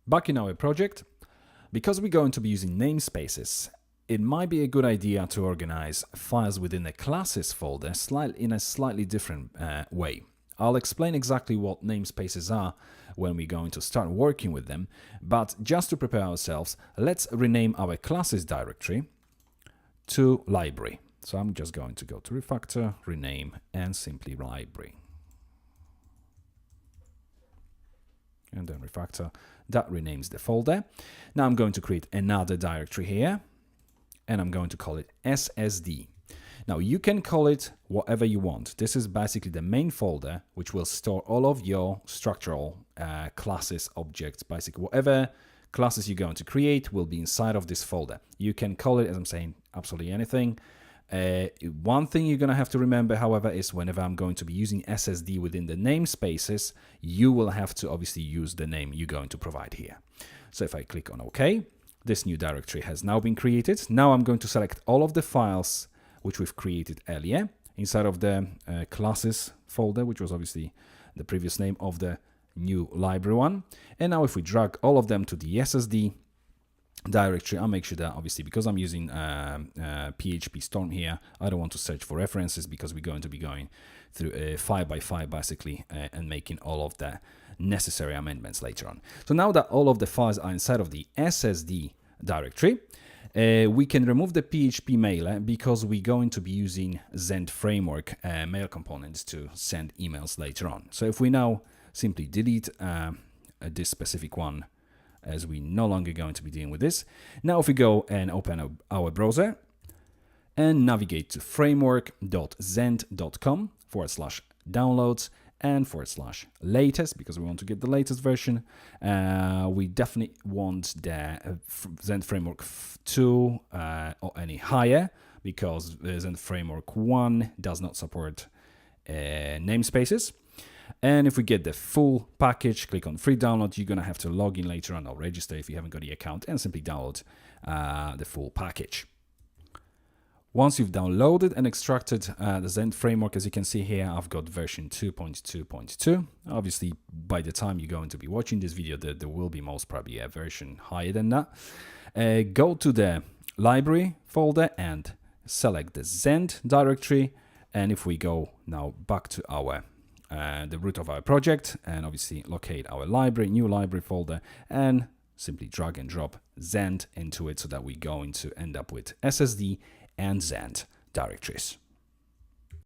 Back in our project, because we're going to be using namespaces, it might be a good idea to organize files within the classes folder in a slightly different way. I'll explain exactly what namespaces are when we're going to start working with them, but just to prepare ourselves, let's rename our classes directory to library. So I'm just going to go to refactor, rename, and simply library. And then refactor, that renames the folder. Now I'm going to create another directory here, and I'm going to call it SSD. Now you can call it whatever you want. This is basically the main folder, which will store all of your structural classes, objects, basically whatever classes you're going to create will be inside of this folder. You can call it, as I'm saying, absolutely anything. One thing you're going to have to remember, however, is whenever I'm going to be using SSD within the namespaces, you will have to obviously use the name you're going to provide here. So if I click on OK, this new directory has now been created. Now I'm going to select all of the files which we've created earlier inside of the classes folder, which was obviously the previous name of the new library one. And now if we drag all of them to the SSD directory, I'll make sure that obviously because I'm using PHP Storm here, I don't want to search for references because we're going to be going through file by file basically and making all of the necessary amendments later on. So now that all of the files are inside of the SSD directory, we can remove the PHP mailer because we're going to be using Zend framework mail components to send emails later on. So if we now simply delete this specific one, as we're no longer going to be dealing with this. Now if we go and open our browser and navigate to framework.zend.com/downloads and /latest, because we want to get the latest version. We definitely want the Zend Framework 2 or any higher, because Zend Framework 1 does not support namespaces. And if we get the full package, click on free download, you're going to have to log in later on or register if you haven't got the account and simply download the full package. Once you've downloaded and extracted the Zend framework, as you can see here, I've got version 2.2.2. Obviously, by the time you're going to be watching this video, there will be most probably a version higher than that. Go to the library folder and select the Zend directory. And if we go now back to our the root of our project and obviously locate our library, new library folder, and simply drag and drop Zend into it so that we're going to end up with SSD and Zend directories.